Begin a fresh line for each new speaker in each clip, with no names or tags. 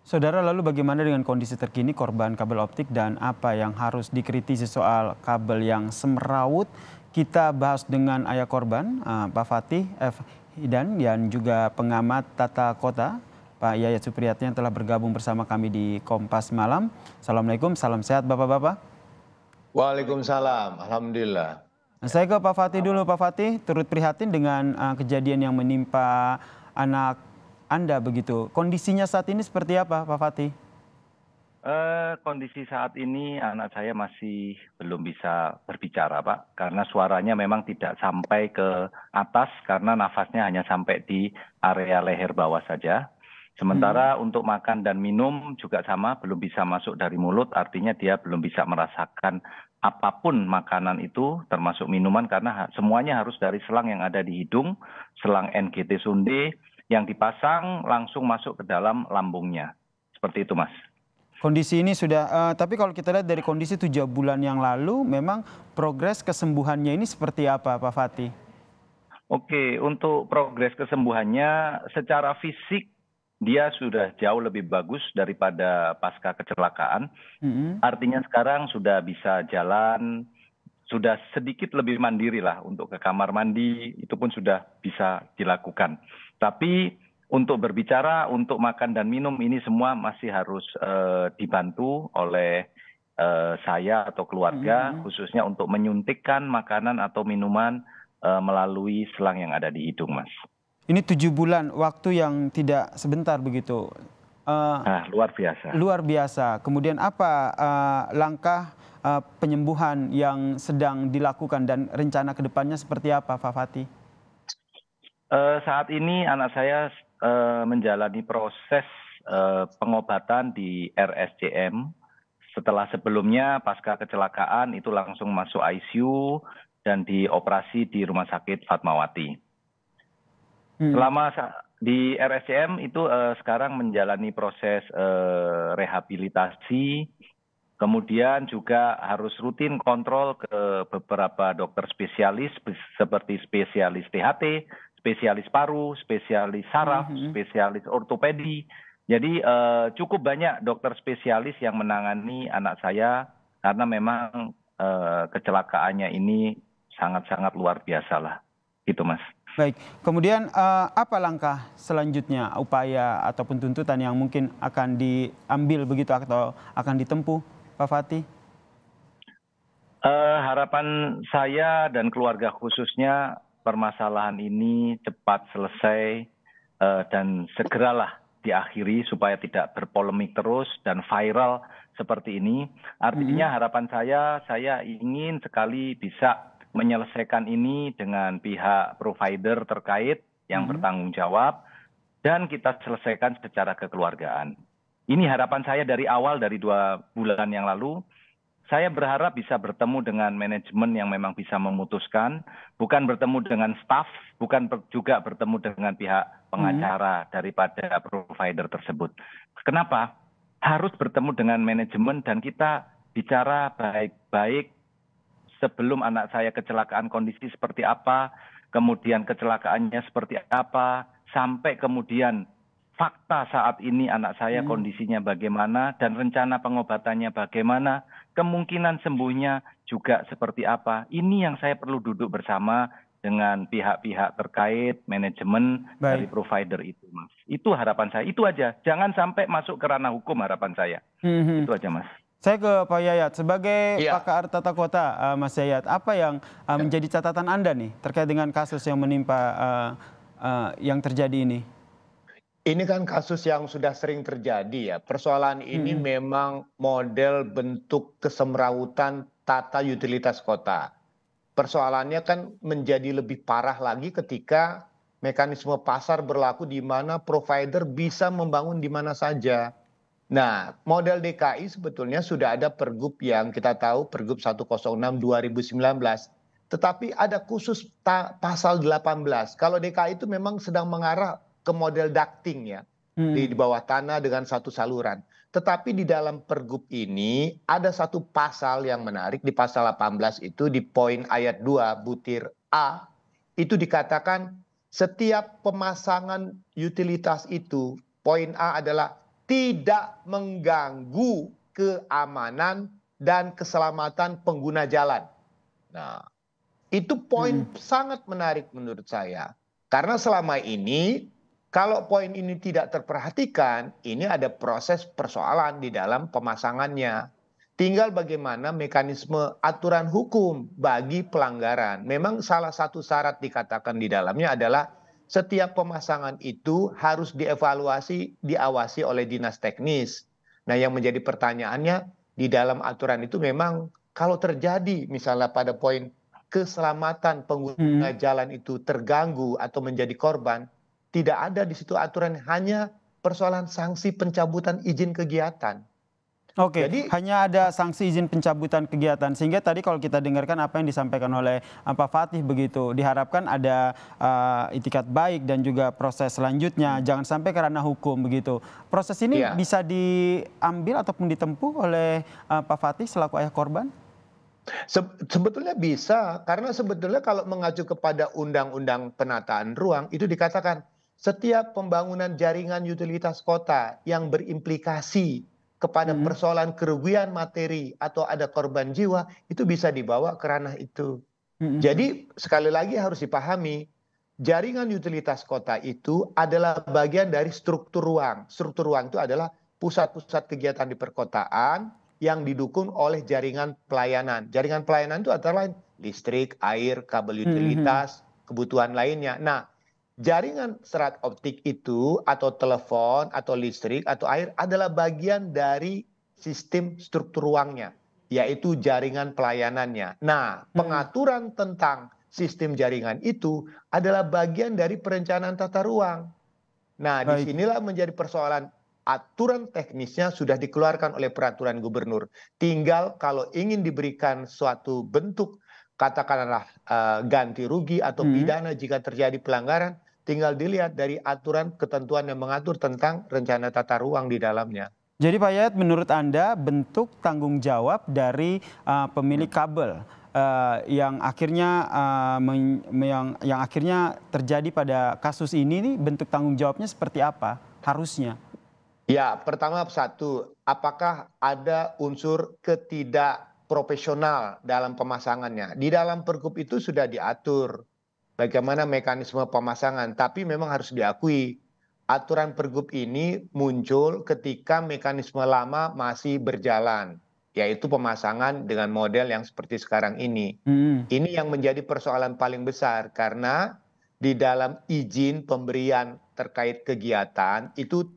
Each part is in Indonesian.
Saudara, lalu bagaimana dengan kondisi terkini korban kabel optik dan apa yang harus dikritisi soal kabel yang semrawut? Kita bahas dengan ayah korban, Pak Fatih F. Hidan, dan juga pengamat tata kota, Pak Yayat Supriyatna, yang telah bergabung bersama kami di Kompas Malam. Assalamualaikum, salam sehat Bapak-Bapak.
Waalaikumsalam, alhamdulillah.
Nah, saya ke Pak Fatih dulu. Pak Fatih, turut prihatin dengan kejadian yang menimpa anak Anda begitu. Kondisinya saat ini seperti apa, Pak Fatih?
Kondisi saat ini anak saya masih belum bisa berbicara, Pak, karena suaranya memang tidak sampai ke atas karena nafasnya hanya sampai di area leher bawah saja. Sementara untuk makan dan minum juga sama, belum bisa masuk dari mulut, artinya dia belum bisa merasakan apapun makanan itu, termasuk minuman, karena semuanya harus dari selang yang ada di hidung, selang NGT Sunde, yang dipasang langsung masuk ke dalam lambungnya. Seperti itu, Mas.
Kondisi ini sudah, tapi kalau kita lihat dari kondisi 7 bulan yang lalu, memang progres kesembuhannya ini seperti apa, Pak Fatih?
Oke, untuk progres kesembuhannya secara fisik dia sudah jauh lebih bagus daripada pasca kecelakaan. Artinya sekarang sudah bisa jalan, sudah sedikit lebih mandiri lah untuk ke kamar mandi, itu pun sudah bisa dilakukan. Tapi untuk berbicara, untuk makan dan minum ini semua masih harus dibantu oleh saya atau keluarga, khususnya untuk menyuntikkan makanan atau minuman melalui selang yang ada di hidung, Mas.
Ini 7 bulan, waktu yang tidak sebentar begitu.
Luar biasa.
Luar biasa. Kemudian apa langkah penyembuhan yang sedang dilakukan dan rencana kedepannya seperti apa, Pak Fatih?
Saat ini anak saya menjalani proses pengobatan di RSCM. Setelah sebelumnya pasca kecelakaan itu langsung masuk ICU dan dioperasi di Rumah Sakit Fatmawati. Selama di RSCM itu sekarang menjalani proses rehabilitasi, kemudian juga harus rutin kontrol ke beberapa dokter spesialis seperti spesialis THT, spesialis paru, spesialis saraf, spesialis ortopedi. Jadi cukup banyak dokter spesialis yang menangani anak saya karena memang kecelakaannya ini sangat-sangat luar biasa lah, gitu Mas.
Baik, kemudian apa langkah selanjutnya, upaya ataupun tuntutan yang mungkin akan diambil begitu atau akan ditempuh, Pak Fatih?
Harapan saya dan keluarga khususnya permasalahan ini cepat selesai dan segeralah diakhiri supaya tidak berpolemik terus dan viral seperti ini. Artinya harapan saya ingin sekali bisa menyelesaikan ini dengan pihak provider terkait yang bertanggung jawab dan kita selesaikan secara kekeluargaan. Ini harapan saya dari awal, dari 2 bulan yang lalu. Saya berharap bisa bertemu dengan manajemen yang memang bisa memutuskan, bukan bertemu dengan staf, bukan juga bertemu dengan pihak pengacara daripada provider tersebut. Kenapa? Harus bertemu dengan manajemen dan kita bicara baik-baik sebelum anak saya kecelakaan kondisi seperti apa, kemudian kecelakaannya seperti apa, sampai kemudian fakta saat ini anak saya kondisinya bagaimana dan rencana pengobatannya bagaimana, kemungkinan sembuhnya juga seperti apa. Ini yang saya perlu duduk bersama dengan pihak-pihak terkait, manajemen dari provider itu, Mas. Itu harapan saya, itu aja. Jangan sampai masuk ke ranah hukum harapan saya. Itu aja, Mas.
Saya ke Pak Yayat, sebagai pakar tata kota, Mas Yayat, apa yang menjadi catatan Anda nih terkait dengan kasus yang menimpa yang terjadi ini?
Ini kan kasus yang sudah sering terjadi ya. Persoalan ini memang model bentuk kesemrawutan tata utilitas kota. Persoalannya kan menjadi lebih parah lagi ketika mekanisme pasar berlaku di mana provider bisa membangun di mana saja. Nah, model DKI sebetulnya sudah ada pergub yang kita tahu, Pergub 106 2019. Tetapi ada khusus pasal 18. Kalau DKI itu memang sedang mengarah ke model ducting ya, di bawah tanah dengan satu saluran. Tetapi di dalam pergub ini ada satu pasal yang menarik, di pasal 18 itu di poin ayat 2 butir A, itu dikatakan setiap pemasangan utilitas itu, poin A adalah tidak mengganggu keamanan dan keselamatan pengguna jalan. Nah, itu poin sangat menarik menurut saya. Karena selama ini, kalau poin ini tidak terperhatikan, ini ada proses persoalan di dalam pemasangannya. Tinggal bagaimana mekanisme aturan hukum bagi pelanggaran. Memang salah satu syarat dikatakan di dalamnya adalah setiap pemasangan itu harus dievaluasi, diawasi oleh dinas teknis. Nah, yang menjadi pertanyaannya, di dalam aturan itu memang kalau terjadi misalnya pada poin keselamatan pengguna jalan itu terganggu atau menjadi korban, tidak ada di situ aturan, hanya persoalan sanksi pencabutan izin kegiatan.
Oke,
Jadi
hanya ada sanksi izin pencabutan kegiatan. Sehingga tadi kalau kita dengarkan apa yang disampaikan oleh Pak Fatih begitu, diharapkan ada itikat baik dan juga proses selanjutnya, jangan sampai karena hukum begitu. Proses ini
ya,
bisa diambil ataupun ditempuh oleh Pak Fatih selaku ayah korban?
sebetulnya bisa, karena sebetulnya kalau mengacu kepada Undang-Undang Penataan Ruang, itu dikatakan setiap pembangunan jaringan utilitas kota yang berimplikasi kepada persoalan kerugian materi atau ada korban jiwa, itu bisa dibawa ke ranah itu. Jadi sekali lagi harus dipahami, jaringan utilitas kota itu adalah bagian dari struktur ruang. Struktur ruang itu adalah pusat-pusat kegiatan di perkotaan yang didukung oleh jaringan pelayanan. Jaringan pelayanan itu antara lain listrik, air, kabel utilitas, kebutuhan lainnya. Nah, jaringan serat optik itu atau telepon atau listrik atau air adalah bagian dari sistem struktur ruangnya, yaitu jaringan pelayanannya. Nah, pengaturan tentang sistem jaringan itu adalah bagian dari perencanaan tata ruang. Nah,
Baik.
disinilah menjadi persoalan, aturan teknisnya sudah dikeluarkan oleh peraturan gubernur. Tinggal kalau ingin diberikan suatu bentuk, katakanlah ganti rugi atau pidana jika terjadi pelanggaran, tinggal dilihat dari aturan ketentuan yang mengatur tentang rencana tata ruang di dalamnya.
Jadi Pak Yayat, menurut Anda bentuk tanggung jawab dari pemilik kabel yang akhirnya yang akhirnya terjadi pada kasus ini nih, bentuk tanggung jawabnya seperti apa harusnya?
Ya, pertama satu, apakah ada unsur ketidakprofesional dalam pemasangannya? Di dalam pergub itu sudah diatur bagaimana mekanisme pemasangan, tapi memang harus diakui aturan pergub ini muncul ketika mekanisme lama masih berjalan, yaitu pemasangan dengan model yang seperti sekarang ini. Ini yang menjadi persoalan paling besar karena di dalam izin pemberian terkait kegiatan itu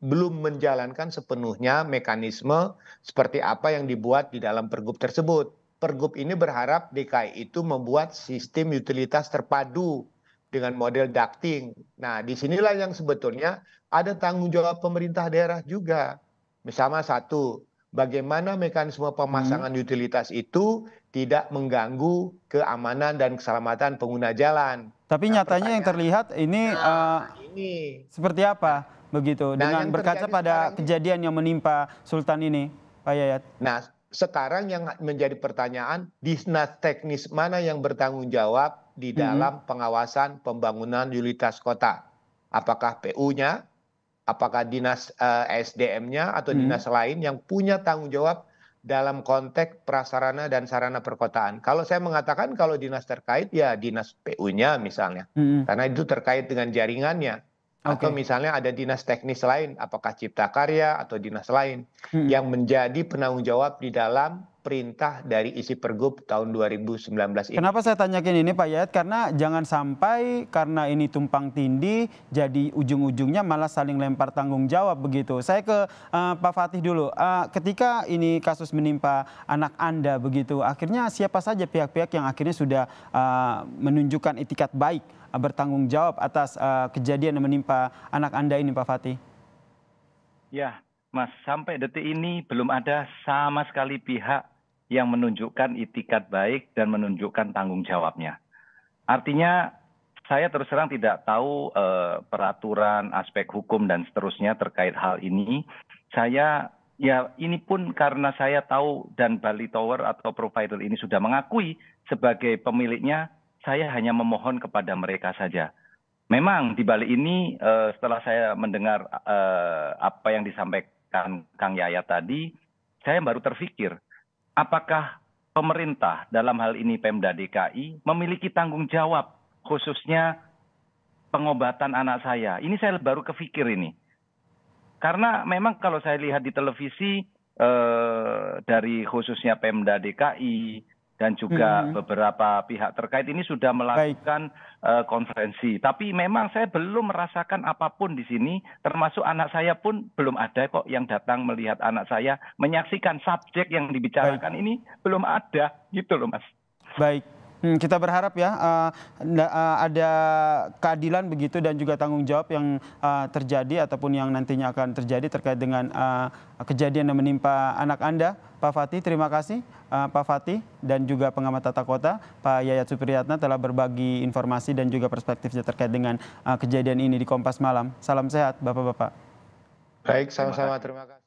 belum menjalankan sepenuhnya mekanisme seperti apa yang dibuat di dalam pergub tersebut. Pergub ini berharap DKI itu membuat sistem utilitas terpadu dengan model ducting. Nah, disinilah yang sebetulnya ada tanggung jawab pemerintah daerah juga. Misalnya satu, bagaimana mekanisme pemasangan utilitas itu tidak mengganggu keamanan dan keselamatan pengguna jalan.
Tapi
Nah,
nyatanya yang terlihat ini
ini.
seperti apa begitu
Nah,
dengan
yang
berkaca
terjadi
pada
sekarang ini.
kejadian yang menimpa Sultan ini, Pak Yayat?
Nah, sekarang yang menjadi pertanyaan, dinas teknis mana yang bertanggung jawab di dalam pengawasan pembangunan utilitas kota? Apakah PU-nya, apakah dinas SDM-nya atau dinas lain yang punya tanggung jawab dalam konteks prasarana dan sarana perkotaan? Kalau saya mengatakan kalau dinas terkait ya dinas PU-nya misalnya, karena itu terkait dengan jaringannya. Atau
Oke.
misalnya ada dinas teknis lain, apakah Cipta Karya atau dinas lain yang menjadi penanggung jawab di dalam perintah dari isi Pergub tahun 2019 ini.
Kenapa saya tanyakan ini Pak Yayat? Karena jangan sampai karena ini tumpang tindih, jadi ujung-ujungnya malah saling lempar tanggung jawab begitu. Saya ke Pak Fatih dulu. Ketika ini kasus menimpa anak Anda begitu, akhirnya siapa saja pihak-pihak yang akhirnya sudah menunjukkan itikat baik bertanggung jawab atas kejadian yang menimpa anak Anda ini, Pak Fatih?
Ya, Mas, sampai detik ini belum ada sama sekali pihak yang menunjukkan itikat baik dan menunjukkan tanggung jawabnya. Artinya, saya terus terang tidak tahu peraturan, aspek hukum, dan seterusnya terkait hal ini. Ya ini pun karena saya tahu dan Bali Tower atau provider ini sudah mengakui sebagai pemiliknya, saya hanya memohon kepada mereka saja. memang di balik ini setelah saya mendengar apa yang disampaikan Kang Yayat tadi, saya baru terpikir, apakah pemerintah dalam hal ini Pemda DKI memiliki tanggung jawab khususnya pengobatan anak saya. Ini saya baru kepikir ini. Karena memang kalau saya lihat di televisi dari khususnya Pemda DKI dan juga beberapa pihak terkait ini sudah melakukan konferensi. Tapi memang saya belum merasakan apapun di sini, termasuk anak saya pun belum ada kok yang datang melihat anak saya, menyaksikan subjek yang dibicarakan ini belum ada gitu loh Mas.
Baik. Kita berharap ya ada keadilan begitu dan juga tanggung jawab yang terjadi ataupun yang nantinya akan terjadi terkait dengan kejadian yang menimpa anak Anda, Pak Fatih. Terima kasih Pak Fatih dan juga pengamat tata kota Pak Yayat Supriyatna telah berbagi informasi dan juga perspektifnya terkait dengan kejadian ini di Kompas Malam. Salam sehat Bapak-bapak.
Baik, sama-sama, terima kasih.